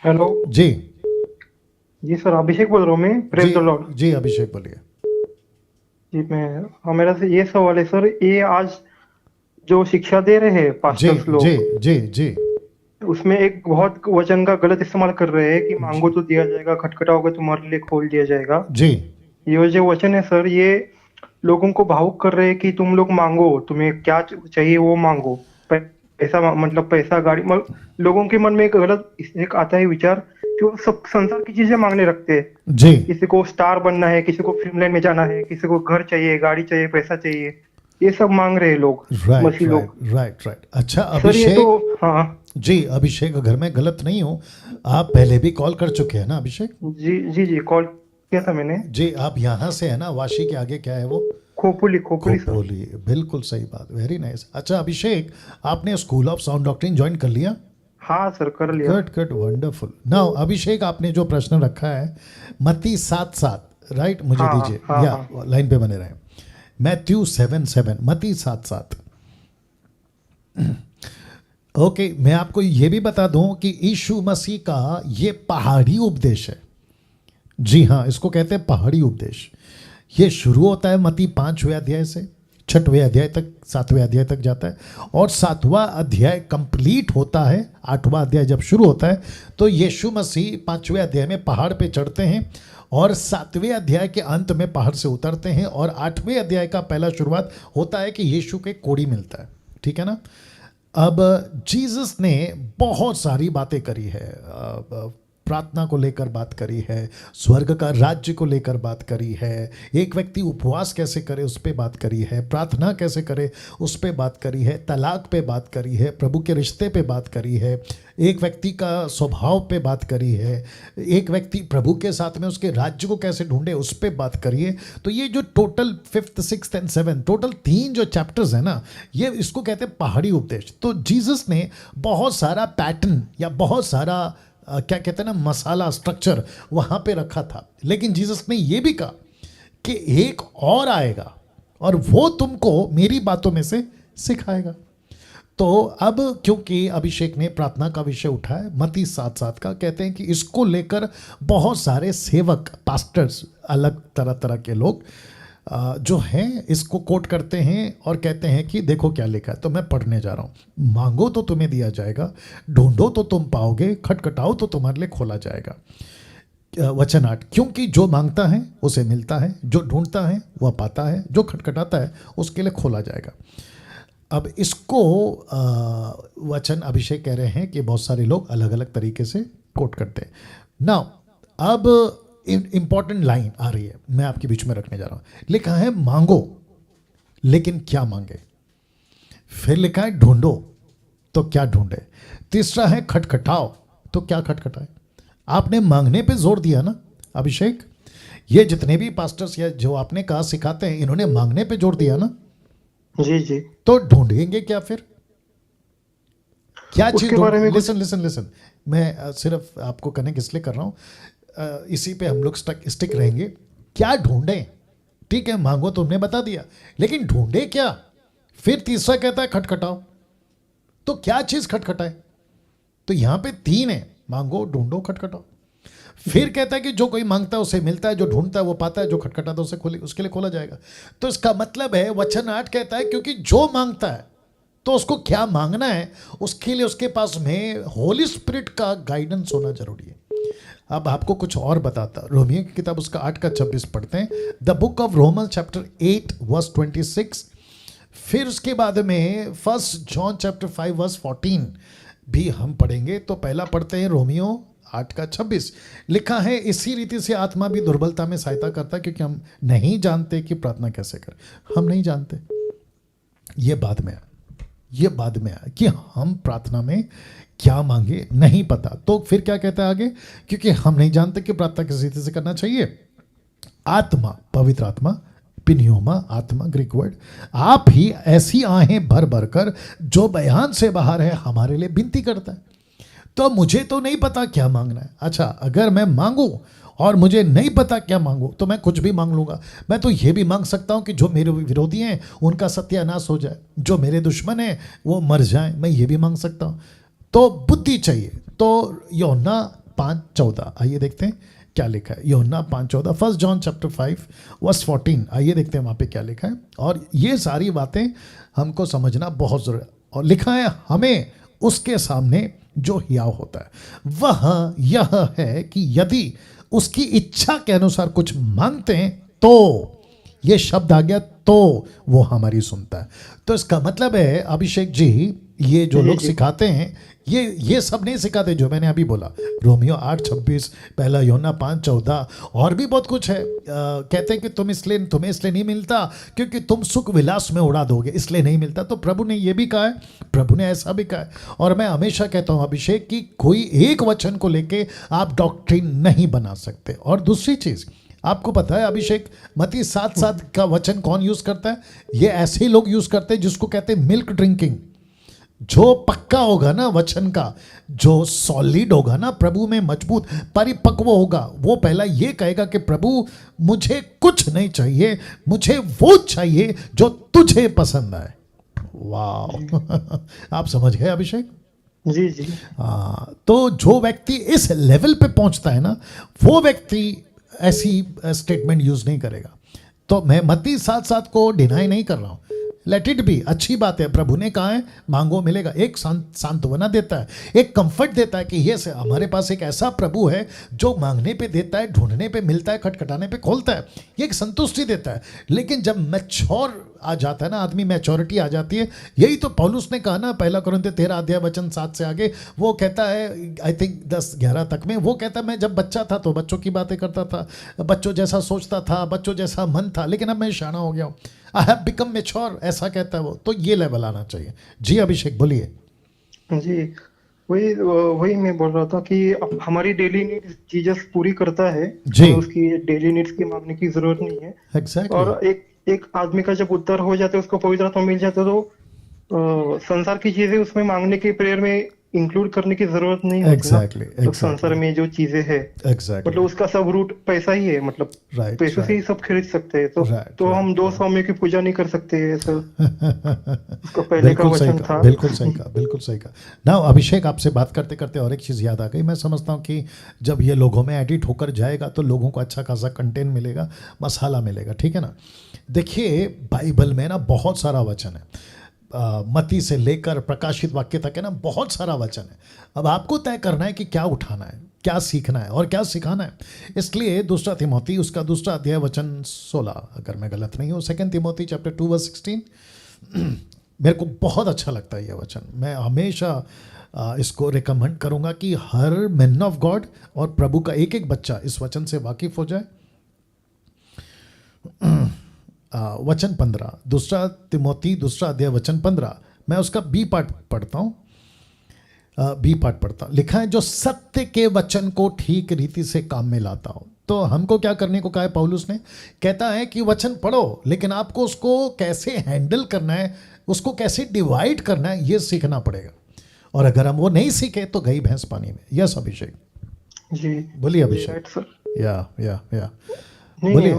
Hello. जी। जी sir, अभिषेक बोल रहा हूँ मैं। जी। Praise the Lord. जी अभिषेक बोलिए। जी मैं मेरा से ये सवाल है सर, ये आज जो शिक्षा दे रहे हैं जी पास्टर्स जी लोग, जी जी उसमें एक बहुत वचन का गलत इस्तेमाल कर रहे हैं कि मांगो जी तो दिया जाएगा, खटखटाओगे तुम्हारे लिए खोल दिया जाएगा। जी ये जो वचन है सर, ये लोगों को भावुक कर रहे हैं कि तुम लोग मांगो, तुम्हें क्या चाहिए वो मांगो। पैसा मतलब पैसा, गाड़ी लोगों के मन में एक गलत एक आता है विचार कि वो सब संसार की चीजें मांगने रखते हैं। जी। किसी को स्टार बनना है, किसी को फिल्म लाइन में जाना है, किसी को घर चाहिए, गाड़ी चाहिए, पैसा चाहिए। ये सब मांग रहे हैं लोग, राइट मसीह राइट लोग। Right right. अच्छा सर ये तो, अभिषेक। हाँ। जी अभिषेक, अगर मैं गलत नहीं हूँ, आप पहले भी कॉल कर चुके हैं ना अभिषेक? जी जी जी, कॉल किया था मैंने। जी, आप यहाँ से है ना, वाशी के आगे क्या है वो? खोपोली खोपोली सर। खोपोली, बिल्कुल सही बात, वेरी नाइस। अच्छा अभिषेक, आपने school of sound doctrine join कर लिया? हाँ सर, कर लिया। Good good, wonderful. नाउ अभिषेक, आपने जो प्रश्न रखा है, मत्ती 7:7, राइट? मुझे हाँ दीजिए, हाँ या हाँ। लाइन पे बने रहें। मैथ्यू 7:7, मत्ती 7:7। ओके, मैं आपको ये भी बता दूं कि यीशु मसीह का ये पहाड़ी उपदेश है। जी हाँ, इसको कहते हैं पहाड़ी उपदेश। ये शुरू होता है मत्ती 5वें अध्याय से, 6वें अध्याय तक, 7वें अध्याय तक जाता है, और 7वां अध्याय कंप्लीट होता है। 8वां अध्याय जब शुरू होता है तो यीशु मसीह 5वें अध्याय में पहाड़ पे चढ़ते हैं, और 7वें अध्याय के अंत में पहाड़ से उतरते हैं, और 8वें अध्याय का पहला शुरुआत होता है कि यीशु के कोड़ी मिलता है। ठीक है ना? अब जीसस ने बहुत सारी बातें करी है। प्रार्थना को लेकर बात करी है, स्वर्ग का राज्य को लेकर बात करी है, एक व्यक्ति उपवास कैसे करे उस पर बात करी है, प्रार्थना कैसे करे उस पर बात करी है, तलाक पे बात करी है, प्रभु के रिश्ते पे बात करी है, एक व्यक्ति का स्वभाव पे बात करी है, एक व्यक्ति प्रभु के साथ में उसके राज्य को कैसे ढूंढे उस पर बात करी है। तो ये जो total 5th 6th and 7th, total 3 जो चैप्टर्स है ना, ये इसको कहते हैं पहाड़ी उपदेश। तो जीसस ने बहुत सारा पैटर्न या बहुत सारा क्या कहते हैं ना, मसाला स्ट्रक्चर वहाँ पे रखा था। लेकिन जीसस ने ये भी कहा कि एक और आएगा और वो तुमको मेरी बातों में से सिखाएगा। तो अब क्योंकि अभिषेक ने प्रार्थना का विषय उठाया, मत्ती 7:7 का, कहते हैं कि इसको लेकर बहुत सारे सेवक, पास्टर्स, अलग तरह तरह के लोग जो हैं इसको कोट करते हैं और कहते हैं कि देखो क्या लिखा है। तो मैं पढ़ने जा रहा हूँ। मांगो तो तुम्हें दिया जाएगा, ढूंढो तो तुम पाओगे, खटखटाओ तो तुम्हारे लिए खोला जाएगा। वचन 8, क्योंकि जो मांगता है उसे मिलता है, जो ढूंढता है वह पाता है, जो खटखटाता है उसके लिए खोला जाएगा। अब इसको वचन अभिषेक कह रहे हैं कि बहुत सारे लोग अलग अलग तरीके से कोट करते हैं। नाउ अब इंपॉर्टेंट लाइन आ रही है, मैं आपके बीच में रखने जा रहा हूं। लिखा है मांगो, लेकिन क्या मांगे? फिर लिखा है ढूंढो, तो क्या ढूंढे? तीसरा है खटखटाओ, तो क्या खटखटाए? आपने मांगने पे जोर दिया ना अभिषेक। ये जितने भी पास्टर्स या जो आपने कहा सिखाते हैं, इन्होंने मांगने पे जोर दिया ना। जी जी। तो ढूंढेंगे क्या फिर? क्या चीज उसके ढूंढ? बारे में कुछ। लिसन लिसन लिसन, मैं सिर्फ आपको कनेक्ट इसलिए कर रहा हूं, इसी पे हम लोग स्टिक रहेंगे। क्या ढूंढें? ठीक है, मांगो तुमने बता दिया, लेकिन ढूंढे क्या? फिर तीसरा कहता है खटखटाओ, तो क्या चीज खटखटाए? तो यहां पे 3 है, मांगो, ढूंढो, खटखटाओ। फिर कहता है कि जो कोई मांगता है उसे मिलता है, जो ढूंढता है वो पाता है, जो खटखटाता है उसे खोले, उसके लिए खोला जाएगा। तो इसका मतलब है, वचन 8 कहता है क्योंकि जो मांगता है, तो उसको क्या मांगना है उसके लिए उसके पास में होली स्पिरिट का गाइडेंस होना जरूरी है। अब आपको कुछ और बताता, रोमियो की किताब उसका 8:26 पढ़ते हैं, the book of Roman chapter 8:26। फिर उसके बाद में 1 जॉन चैप्टर 5:14 भी हम पढ़ेंगे। तो पहला पढ़ते हैं रोमियो 8:26। लिखा है, इसी रीति से आत्मा भी दुर्बलता में सहायता करता है, क्योंकि हम नहीं जानते कि प्रार्थना कैसे करें। हम नहीं जानते, ये बाद में आया कि हम प्रार्थना में क्या मांगे, नहीं पता। तो फिर क्या कहता है आगे? क्योंकि हम नहीं जानते कि प्रार्थना किस रीति से करना चाहिए। आत्मा, पवित्र आत्मा, पिन्योमा आत्मा, ग्रीक वर्ड, आप ही ऐसी आहें भर भर कर जो बयान से बाहर है हमारे लिए विनती करता है। तो मुझे तो नहीं पता क्या मांगना है। अच्छा, अगर मैं मांगू और मुझे नहीं पता क्या मांगू तो मैं कुछ भी मांग लूंगा। मैं तो ये भी मांग सकता हूं कि जो मेरे विरोधी हैं उनका सत्यानाश हो जाए, जो मेरे दुश्मन हैं वो मर जाएं, मैं ये भी मांग सकता हूं। तो बुद्धि चाहिए। तो यूहन्ना 5:14, आइए देखते हैं क्या लिखा है। यूहन्ना 5:14, 1 जॉन चैप्टर 5 वर्स 14, आइए देखते हैं वहाँ पे क्या लिखा है। और ये सारी बातें हमको समझना बहुत ज़रूरी है। और लिखा है, हमें उसके सामने जो हियाव होता है वह यह है कि यदि उसकी इच्छा के अनुसार कुछ मांगते हैं तो, ये शब्द आ गया तो, वो हमारी सुनता है। तो इसका मतलब है अभिषेक जी, ये जो लोग सिखाते हैं ये सब नहीं सिखाते जो मैंने अभी बोला, रोमियो 8:26, पहला यूहन्ना 5:14, और भी बहुत कुछ है। कहते हैं कि तुम्हें इसलिए नहीं मिलता क्योंकि तुम सुख विलास में उड़ा दोगे, इसलिए नहीं मिलता। तो प्रभु ने ये भी कहा है, प्रभु ने ऐसा भी कहा है। और मैं हमेशा कहता हूँ अभिषेक कि कोई एक वचन को लेके आप डॉक्ट्रिन नहीं बना सकते। और दूसरी चीज़ आपको पता है अभिषेक, मत्ती 7:7 का वचन कौन यूज करता है? ये ऐसे ही लोग यूज करते हैं जिसको कहते हैं मिल्क ड्रिंकिंग। जो पक्का होगा ना वचन का, जो सॉलिड होगा ना, प्रभु में मजबूत परिपक्व होगा, वो पहला ये कहेगा कि प्रभु मुझे कुछ नहीं चाहिए, मुझे वो चाहिए जो तुझे पसंद आए। वाह आप समझ गए अभिषेक? जी जी। तो जो व्यक्ति इस लेवल पे पहुंचता है ना, वो व्यक्ति ऐसी स्टेटमेंट यूज नहीं करेगा। तो मैं मत्ती 7:7 को डिनाई नहीं कर रहा हूं, लेट इट बी, अच्छी बात है। प्रभु ने कहा है मांगो मिलेगा, एक सांत्वना देता है, एक कंफर्ट देता है कि ये हमारे पास एक ऐसा प्रभु है जो मांगने पे देता है, ढूंढने पे मिलता है, खटखटाने पे खोलता है, ये एक संतुष्टि देता है। लेकिन जब मैच्योर आ जाता है ना आदमी, मैच्योरिटी आ जाती है, यही तो पौलुस ने कहा ना, पहला कुरिन्थियों 13 वचन 7 से आगे, वो कहता है आई थिंक 10-11 तक में, वो कहता है मैं जब बच्चा था तो बच्चों की बातें करता था, बच्चों जैसा सोचता था, बच्चों जैसा मन था, लेकिन अब मैं शाना हो गया हूँ, आई हैव बिकम मैच्योर, ऐसा कहता है वो। तो ये लेवल आना चाहिए। जी अभिषेक बोलिए। जी, वही वही मैं बोल रहा था कि हमारी डेली नीड्स जीसस पूरी करता है, जी। हमें उसकी डेली नीड्स की मांगने की जरूरत नहीं है। एग्जैक्टली। और एक आदमी का जब उद्धार हो जाता है, उसको पवित्र आत्मा मिल जाता है, तो संसार की चीजें उसमें मांगने की प्रेयर में इंक्लूड करने की जरूरत नहीं होती ना। एग्जैक्टली तो संसार में जो चीजें है, एग्जैक्टली, मतलब उसका सब रूट पैसा ही है, मतलब राइट पैसे से ही सब खरीद सकते हैं। तो हम 2 स्वामियों की पूजा नहीं कर सकते ऐसा उसका पहले का वचन था। बिल्कुल सही कहा, बिल्कुल सही कहा। ना अभिषेक आपसे बात करते करते और एक चीज़ याद आ गई। मैं समझता हूँ कि जब ये लोगों में एडिट होकर जाएगा तो लोगों को अच्छा खासा कंटेंट मिलेगा, मसाला मिलेगा, ठीक है ना। देखिए बाइबल में ना बहुत सारा वचन है, मत्ती से लेकर प्रकाशित वाक्य तक है ना, बहुत सारा वचन है। अब आपको तय करना है कि क्या उठाना है, क्या सीखना है और क्या सिखाना है। इसलिए 2 तिमोथी उसका 2 अध्याय वचन 16, अगर मैं गलत नहीं हूँ, 2 तिमोथी चैप्टर 2 वर्स 16, मेरे को बहुत अच्छा लगता है यह वचन। मैं हमेशा इसको रिकमेंड करूँगा कि हर मैन ऑफ गॉड और प्रभु का एक एक बच्चा इस वचन से वाकिफ हो जाए। वचन 15, 2 तिमोथी 2 अध्याय वचन 15, मैं उसका बी पार्ट पढ़ता हूँ। बी पार्ट पढ़ता हूँ। लिखा है जो सत्य के वचन को ठीक रीति से काम में लाता हो। तो हमको क्या करने को कहा है पौलुस ने? कहता है कि वचन पढ़ो, लेकिन आपको उसको कैसे हैंडल करना है, उसको कैसे डिवाइड करना है, ये सीखना पड़ेगा। और अगर हम वो नहीं सीखे तो गई भैंस पानी में। यस अभिषेक जी बोलिए। अभिषेक राइट सर। या नहीं बोलिए।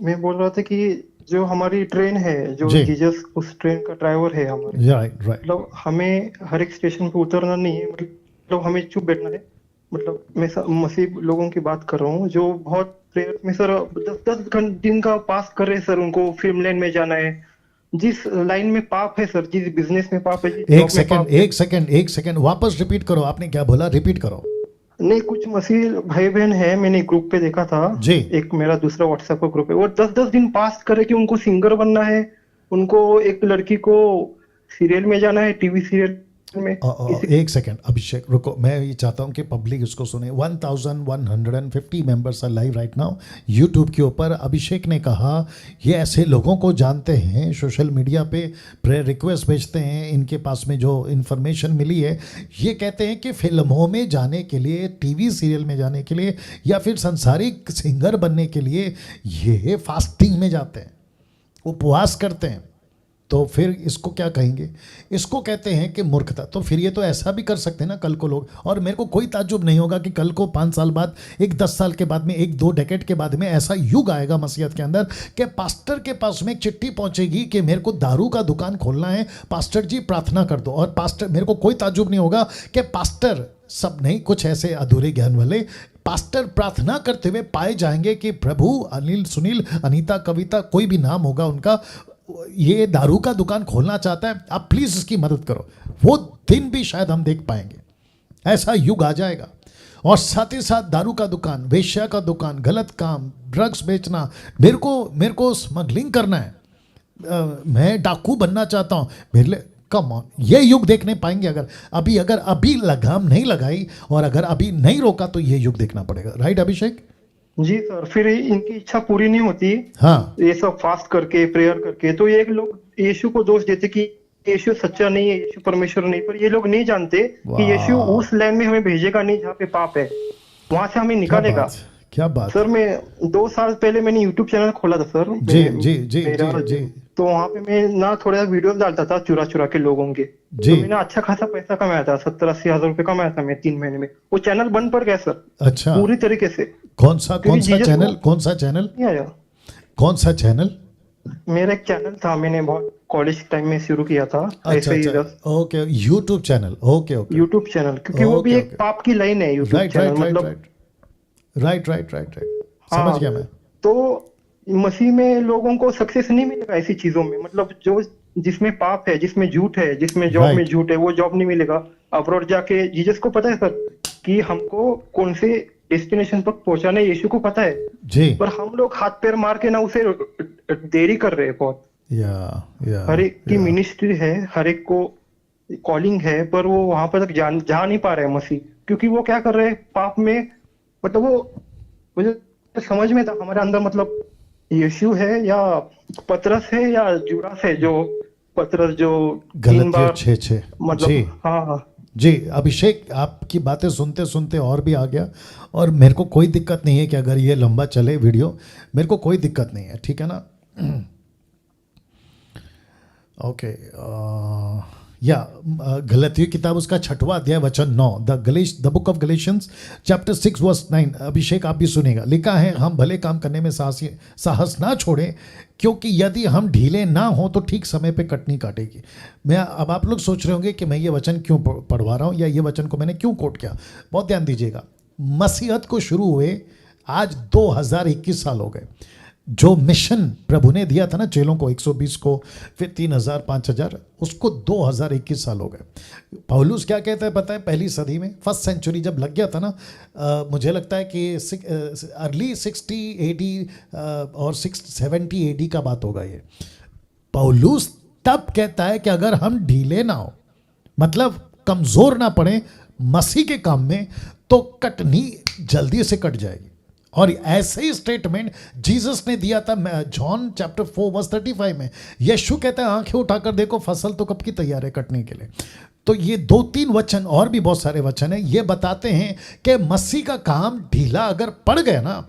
मैं बोल रहा था कि जो हमारी ट्रेन है, जो जी। जीसस उस ट्रेन का ड्राइवर है हमारे, राइट राइट। मतलब हमें हर एक स्टेशन पे उतरना नहीं है, मतलब हमें चुप बैठना है। मतलब मैं मसीह लोगों की बात कर रहा हूँ जो बहुत प्रेयर में सर 10-10 दिन का पास कर रहे हैं सर, उनको फिल्म लाइन में जाना है। जिस लाइन में पाप है सर, जिस बिजनेस में पाप है, जिस एक जॉब में सेकंड पाप है। एक सेकंड वापस रिपीट करो, आपने क्या बोला? रिपीट करो। नहीं, कुछ मसीह भाई बहन है, मैंने ग्रुप पे देखा था, जी। एक मेरा दूसरा व्हाट्सएप का ग्रुप है, वो 10-10 दिन पास करे कि उनको सिंगर बनना है, उनको एक लड़की को सीरियल में जाना है, टीवी सीरियल में। एक सेकंड अभिषेक रुको, मैं ये चाहता हूँ कि पब्लिक इसको सुने। 1150 members are live right now YouTube के ऊपर। अभिषेक ने कहा ये ऐसे लोगों को जानते हैं, सोशल मीडिया पे प्रेयर रिक्वेस्ट भेजते हैं, इनके पास में जो इन्फॉर्मेशन मिली है, ये कहते हैं कि फिल्मों में जाने के लिए, टीवी सीरियल में जाने के लिए, या फिर संसारिक सिंगर बनने के लिए ये फास्टिंग में जाते हैं, उपवास करते हैं। तो फिर इसको क्या कहेंगे? इसको कहते हैं कि मूर्खता। तो फिर ये तो ऐसा भी कर सकते हैं ना कल को लोग, और मेरे को कोई ताज्जुब नहीं होगा कि कल को 5 साल बाद, एक 10 साल के बाद में, एक 2 डेकेड के बाद में ऐसा युग आएगा मसीहत के अंदर कि पास्टर के पास में एक चिट्ठी पहुंचेगी कि मेरे को दारू का दुकान खोलना है, पास्टर जी प्रार्थना कर दो। और पास्टर, मेरे को कोई ताज्जुब नहीं होगा कि पास्टर, सब नहीं, कुछ ऐसे अधूरे ज्ञान वाले पास्टर प्रार्थना करते हुए पाए जाएंगे कि प्रभु, अनिल, सुनील, अनीता, कविता, कोई भी नाम होगा उनका, ये दारू का दुकान खोलना चाहता है, आप प्लीज इसकी मदद करो। वो दिन भी शायद हम देख पाएंगे, ऐसा युग आ जाएगा। और साथ ही साथ दारू का दुकान, वेश्या का दुकान, गलत काम, ड्रग्स बेचना, मेरे को स्मगलिंग करना है, मैं डाकू बनना चाहता हूँ, मेरे लिए, कम ऑन, ये युग देखने पाएंगे अगर अभी लगाम नहीं लगाई और अगर अभी नहीं रोका तो ये युग देखना पड़ेगा। राइट अभिषेक? जी सर, फिर इनकी इच्छा पूरी नहीं होती, हाँ, ये सब फास्ट करके, प्रेयर करके, तो ये लोग यीशु को दोष देते कि यीशु सच्चा नहीं है, यीशु परमेश्वर नहीं। पर ये लोग नहीं जानते कि यीशु उस लैंड में हमें भेजेगा नहीं जहाँ पे पाप है, वहां से हमें निकालेगा। क्या बात सर, मैं 2 साल पहले मैंने यूट्यूब चैनल खोला था सर। जी जी जी जी जी। तो वहां पे मैं ना थोड़ा वीडियो डालता था चुरा चुरा के लोगों के। जी। तो मैंने अच्छा खासा पैसा कमाया था, 70-80 हजार रुपए कमाया था मैं 3 महीने में। वो चैनल बंद पड़ गया सर। अच्छा, पूरी तरीके से। कौन सा चैनल? नहीं आया। कौन सा चैनल? मेरा एक चैनल था, मैंने बहुत कॉलेज टाइम में शुरू किया था। अच्छा अच्छा, okay, YouTube channel, okay okay, YouTube channel, क्योंकि वो भी एक पाप की लाइन है यूट्यूब चैनल, मतलब। राइट, समझ गया मैं। तो मसीह में लोगों को सक्सेस नहीं मिलेगा ऐसी चीजों में, मतलब जो जिसमें पाप है, जिसमें झूठ है, जिसमें जॉब में झूठ है, वो जॉब नहीं मिलेगा। अब्रॉड जाके जीसस को पता है सर कि हमको कौन से डेस्टिनेशन तक पहुंचाना है, यीशु को पता है जी। पर हम लोग हाथ पैर मार के ना उसे देरी कर रहे हैं बहुत। या हर एक की मिनिस्ट्री है, हर एक को कॉलिंग है, पर वो वहां पर तक जा नहीं पा रहे हैं मसीह, क्योंकि वो क्या कर रहे हैं पाप में। मतलब वो मुझे समझ में था हमारे अंदर, मतलब यीशु है या पतरस है या जुड़ास है, जो पतरस जो 3 बार 6 मतलब जी। हाँ जी अभिषेक, आपकी बातें सुनते सुनते और भी आ गया, और मेरे को कोई दिक्कत नहीं है कि अगर ये लंबा चले वीडियो, मेरे को कोई दिक्कत नहीं है, ठीक है ना? ओके, या गलतियों किताब उसका 6वां अध्याय वचन 9, the book of Galatians chapter 6 verse 9। Abhishek आप भी सुनेगा, लिखा है, हम भले काम करने में साहस ना छोड़ें, क्योंकि यदि हम ढीले ना हो तो ठीक समय पे कटनी काटेगी। अब आप लोग सोच रहे होंगे कि मैं ये वचन क्यों पढ़वा रहा हूँ, या ये वचन को मैंने क्यों कोट किया। बहुत ध्यान दीजिएगा, मसीहत को शुरू हुए आज 2021 साल हो गए। जो मिशन प्रभु ने दिया था ना चेलों को, 120 को, फिर 3000, 5000, उसको 2021 साल हो गए। पौलुस क्या कहता है पता है? पहली सदी में, फर्स्ट सेंचुरी जब लग गया था ना, मुझे लगता है कि अर्ली 60 AD और 70 AD का बात होगा ये। पौलुस तब कहता है कि अगर हम ढीले ना हो, मतलब कमज़ोर ना पड़े मसीह के काम में, तो कटनी जल्दी से कट जाएगी। और ऐसे ही स्टेटमेंट जीसस ने दिया था जॉन चैप्टर 4 वर्स 35 में। यीशु कहता है, आंखें उठाकर देखो, फसल तो कब की तैयार है कटने के लिए। तो ये 2-3 वचन, और भी बहुत सारे वचन हैं, ये बताते हैं कि मसीह का काम ढीला अगर पड़ गया ना,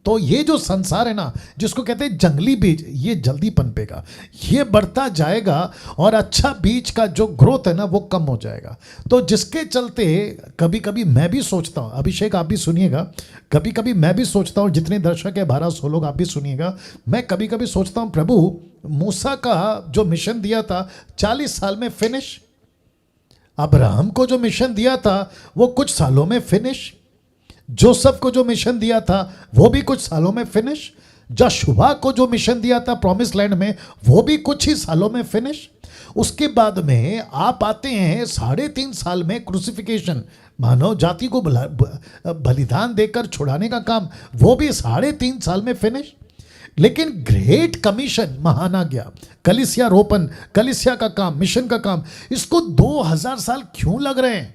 तो ये जो संसार है ना, जिसको कहते हैं जंगली बीज, ये जल्दी पनपेगा, ये बढ़ता जाएगा, और अच्छा बीज का जो ग्रोथ है ना, वो कम हो जाएगा। तो जिसके चलते कभी कभी मैं भी सोचता हूँ, अभिषेक आप भी सुनिएगा, कभी कभी मैं भी सोचता हूँ, जितने दर्शक है 1200 लोग, आप भी सुनिएगा, मैं कभी कभी सोचता हूँ, प्रभु मूसा का जो मिशन दिया था 40 साल में फिनिश, अब्राहम को जो मिशन दिया था वो कुछ सालों में फिनिश, जोसेफ को जो मिशन दिया था वो भी कुछ सालों में फिनिश, यहोशुआ को जो मिशन दिया था प्रॉमिस लैंड में वो भी कुछ ही सालों में फिनिश। उसके बाद में आप आते हैं 3.5 साल में क्रूसिफिकेशन, मानव जाति को बलिदान देकर छुड़ाने का काम, वो भी 3.5 साल में फिनिश। लेकिन ग्रेट कमीशन, महानाज्ञा, कलीसिया रोपण, कलीसिया का काम, मिशन का काम, इसको 2000 साल क्यों लग रहे हैं?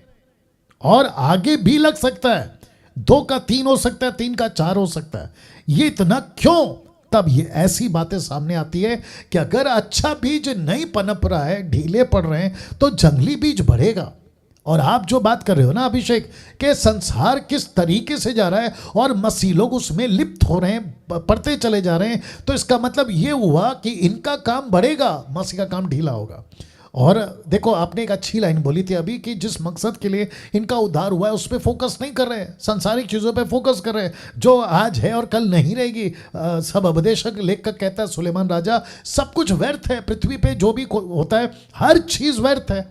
और आगे भी लग सकता है, 2 का 3 हो सकता है, 3 का 4 हो सकता है। ये इतना क्यों? तब ये ऐसी बातें सामने आती है कि अगर अच्छा बीज नहीं पनप रहा है, ढीले पड़ रहे हैं, तो जंगली बीज बढ़ेगा। और आप जो बात कर रहे हो ना अभिषेक, कि संसार किस तरीके से जा रहा है और मसीह लोग उसमें लिप्त हो रहे हैं, पढ़ते चले जा रहे हैं, तो इसका मतलब ये हुआ कि इनका काम बढ़ेगा, मसीह का काम ढीला होगा। और देखो, आपने एक अच्छी लाइन बोली थी अभी कि जिस मकसद के लिए इनका उद्धार हुआ है उस पर फोकस नहीं कर रहे हैं, सांसारिक चीज़ों पे फोकस कर रहे हैं, जो आज है और कल नहीं रहेगी। सब उपदेशक लेखक कहता है सुलेमान राजा, सब कुछ व्यर्थ है पृथ्वी पे, जो भी होता है हर चीज़ व्यर्थ है।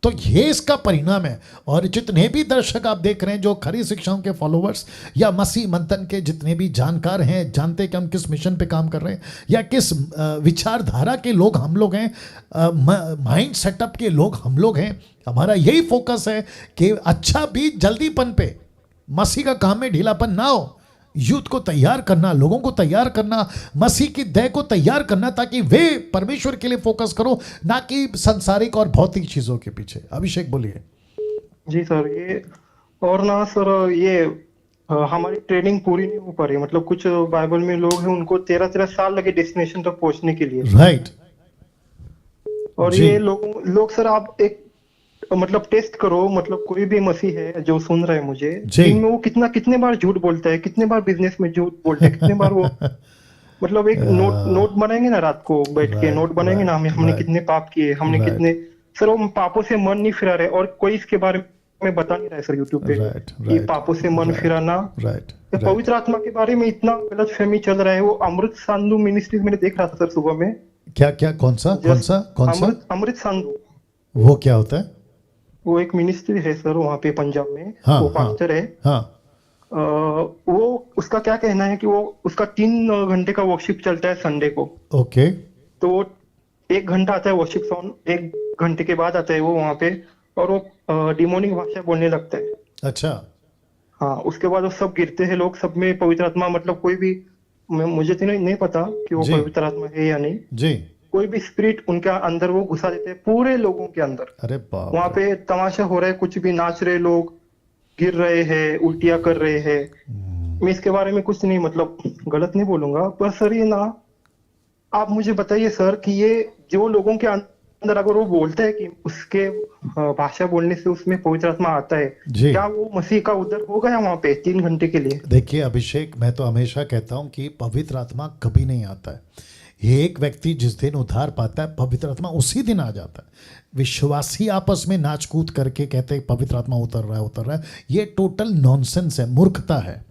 तो ये इसका परिणाम है। और जितने भी दर्शक आप देख रहे हैं जो खरी शिक्षाओं के फॉलोवर्स या मसीह मंथन के जितने भी जानकार हैं, जानते हैं कि हम किस मिशन पे काम कर रहे हैं या किस विचारधारा के लोग हम लोग हैं, माइंड सेटअप के लोग हम लोग हैं, हमारा यही फोकस है कि अच्छा बीज जल्दी पनपे, मसीह का काम में ढीलापन ना हो, यूथ को तैयार करना, लोगों को तैयार करना, मसीह की देह को तैयार करना, ताकि वे परमेश्वर के लिए फोकस करो, ना कि सांसारिक और भौतिक चीजों के पीछे। अभिषेक बोलिए। जी सर, ये और ना सर, ये हमारी ट्रेनिंग पूरी नहीं हो पा रही। मतलब कुछ बाइबल में लोग हैं, उनको 13-13 साल लगे डेस्टिनेशन तक पहुंचने के लिए। राइट और जी। ये लोग सर, आप एक मतलब टेस्ट करो, मतलब कोई भी मसीह है जो सुन रहा है मुझे, जी। दिन में वो कितने बार झूठ बोलता है, कितने बार बिजनेस में झूठ बोलता है, कितने बार वो मतलब एक नोट बनाएंगे ना, रात को बैठ के राइट नोट बनाएंगे ना, हमने राइट कितने पाप किए, हमने राइट कितने। सर वो पापों से मन नहीं फिरा रहे, और कोई इसके बारे में बता नहीं रहा है सर यूट्यूब पे राइट कि पापों से मन फिराना। राइट तो पवित्र आत्मा के बारे में इतना गलत फहमी चल रहा है। वो अमृत सांधु मिनिस्ट्री मैंने देख रहा था सर सुबह में। क्या क्या, कौन सा कौन सा कौन सा? अमृत सांधु, वो क्या होता है? वो एक मिनिस्ट्री है सर वहाँ पे पंजाब में। हाँ वो हाँ पास्टर है। हाँ। वो उसका क्या कहना है कि वो उसका 3 घंटे का वर्शिप चलता है संडे को। ओके। तो वो 1 घंटा आता है वर्शिप सॉन्ग, 1 घंटे के बाद आता है वो वहाँ पे, और वो डिमोनिक भाषा बोलने लगता है। अच्छा। हाँ, उसके बाद वो सब गिरते हैं लोग, सब में पवित्र आत्मा, मतलब कोई भी, मुझे तो नहीं पता कि वो जी पवित्र आत्मा है या नहीं। जी। कोई भी स्पिरिट उनके अंदर वो घुसा देते हैं, पूरे लोगों के अंदर। अरे बाप वहां रे। पे तमाशा हो रहा है, कुछ भी नाच रहे लोग, गिर रहे हैं, उल्टियां कर रहे हैं। मैं इसके बारे में कुछ नहीं, मतलब गलत नहीं बोलूंगा, पर सर ये ना, आप मुझे बताइए सर कि ये जो लोगों के अंदर अगर वो बोलता है कि उसके भाषा बोलने से उसमें पवित्र आत्मा आता है, जी। क्या वो मसीह का उद्धार हो गया वहां पे 3 घंटे के लिए? देखिए अभिषेक, मैं तो हमेशा कहता हूं कि पवित्र आत्मा कभी नहीं आता है। ये एक व्यक्ति जिस दिन उद्धार पाता है, पवित्र आत्मा उसी दिन आ जाता है। विश्वासी आपस में नाच कूद करके कहते हैं पवित्र आत्मा उतर रहा है उतर रहा है, ये टोटल नॉनसेंस है, मूर्खता है।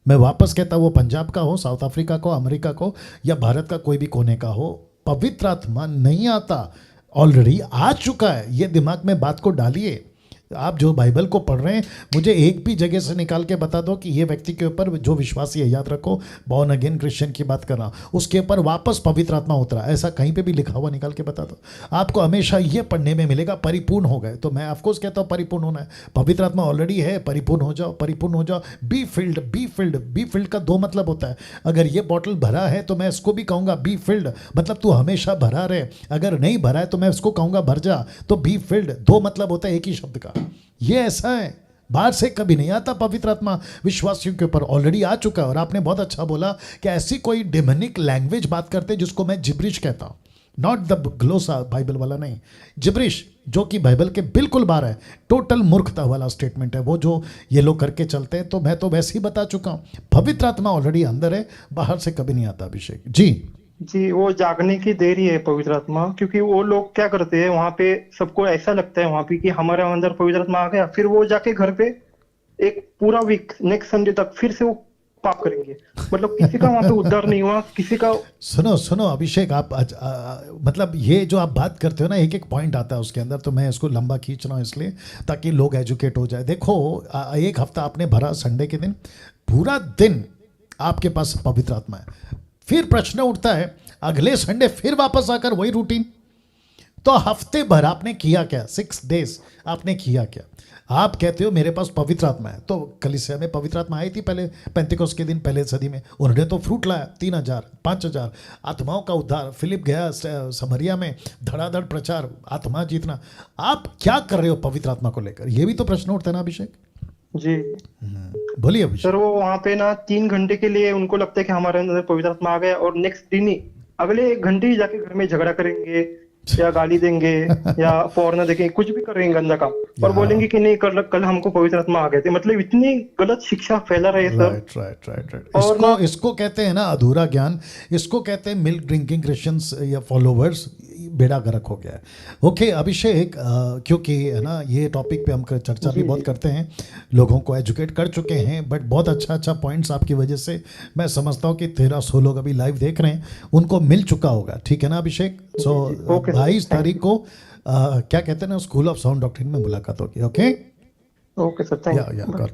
मैं वापस कहता हूं, वो पंजाब का हो, साउथ अफ्रीका को, अमेरिका को, या भारत का कोई भी कोने का हो, पवित्र आत्मा नहीं आता, ऑलरेडी आ चुका है। ये दिमाग में बात को डालिए। आप जो बाइबल को पढ़ रहे हैं, मुझे एक भी जगह से निकाल के बता दो कि ये व्यक्ति के ऊपर, जो विश्वासी है, याद रखो, बॉर्न अगेन क्रिश्चियन की बात कर रहा हूँ, उसके ऊपर वापस पवित्र आत्मा उतरा, ऐसा कहीं पे भी लिखा हुआ निकाल के बता दो। आपको हमेशा ये पढ़ने में मिलेगा परिपूर्ण हो गए। तो मैं ऑफकोर्स कहता हूँ परिपूर्ण होना है, पवित्र आत्मा ऑलरेडी है, परिपूर्ण हो जाओ, परिपूर्ण हो जाओ। Be filled, be filled, be filled का 2 मतलब होता है। अगर ये बॉटल भरा है तो मैं इसको भी कहूँगा बी फिल्ड, मतलब तू हमेशा भरा रहे। अगर नहीं भरा है तो मैं इसको कहूँगा भर जा। तो बी फिल्ड 2 मतलब होता है एक ही शब्द का। ये ऐसा है, बाहर से कभी नहीं आता पवित्र आत्मा, विश्वासियों के ऊपर ऑलरेडी आ चुका है। और आपने बहुत अच्छा बोला कि ऐसी कोई डेमोनिक लैंग्वेज बात करते जिसको मैं जिब्रिश कहता हूँ, नॉट द ग्लोसा बाइबल वाला नहीं, जिब्रिश, जो कि बाइबल के बिल्कुल बाहर है, टोटल मूर्खता वाला स्टेटमेंट है वो जो ये लोग करके चलते हैं। तो मैं तो वैसे ही बता चुका हूँ, पवित्र आत्मा ऑलरेडी अंदर है, बाहर से कभी नहीं आता। अभिषेक जी। जी, वो जागने की देरी है पवित्र आत्मा, क्योंकि वो लोग क्या करते हैं वहां पे, सबको ऐसा लगता है वहां पे कि हमारे अंदर पवित्र आत्मा आ गया, फिर वो जाके घर पे एक पूरा वीक, नेक्स्ट संडे तक फिर से वो पाप करेंगे। मतलब किसी का वहां पे उद्धार नहीं हुआ, किसी का। सुनो सुनो अभिषेक, आप मतलब ये जो आप बात करते हो ना, एक एक पॉइंट आता है उसके अंदर, तो मैं इसको लंबा खींच रहा हूँ इसलिए ताकि लोग एजुकेट हो जाए। देखो, एक हफ्ता आपने भरा, संडे के दिन पूरा दिन आपके पास पवित्र आत्मा है, फिर प्रश्न उठता है अगले संडे फिर वापस आकर वही रूटीन। तो हफ्ते भर आपने किया क्या? 6 डेज आपने किया क्या? आप कहते हो मेरे पास पवित्र आत्मा है, तो कलीसिया में पवित्र आत्मा आई थी पहले पेंतिकोस्त के दिन, पहले सदी में। उन्होंने तो फ्रूट लाया, 3000 5000 आत्माओं का उद्धार। फिलिप गया समरिया में, धड़ाधड़ प्रचार, आत्मा जीतना। आप क्या कर रहे हो पवित्र आत्मा को लेकर? ये भी तो प्रश्न उठता है ना अभिषेक जी बोलिए अभिषेक। सर, वो वहां पे ना 3 घंटे के लिए उनको लगता है कि हमारे अंदर पवित्र आत्मा आ गया, और नेक्स्ट दिन ही, अगले 1 घंटे ही जाके घर में झगड़ा करेंगे, या गाली देंगे या फॉरनर देखेंगे, कुछ भी करेंगे गंदा काम, और या बोलेंगे कि नहीं कल हमको पवित्र आत्मा आ गए थे। मतलब इतनी गलत शिक्षा फैला रहे हैं sir. Right right right right, और इसको ना इसको कहते हैं ना अधूरा ज्ञान, इसको कहते हैं मिल्क ड्रिंकिंग क्रिश्चियंस या फॉलोवर्स, बेड़ा गर्क हो गया है। ओके अभिषेक, क्योंकि है ना ये टॉपिक पे हम चर्चा भी जी बहुत जी करते हैं, लोगों को एजुकेट कर चुके हैं, बट बहुत अच्छा अच्छा पॉइंट्स आपकी वजह से मैं समझता हूँ कि 1300 लोग अभी लाइव देख रहे हैं, उनको मिल चुका होगा, ठीक है ना अभिषेक? सो जी जी, ओके सर, 22 थैंक तारीख को क्या कहते हैं ना, स्कूल ऑफ साउंड डॉक्ट्रिन में मुलाकात होगी। Okay, you, okay sir, thank या यू। गॉड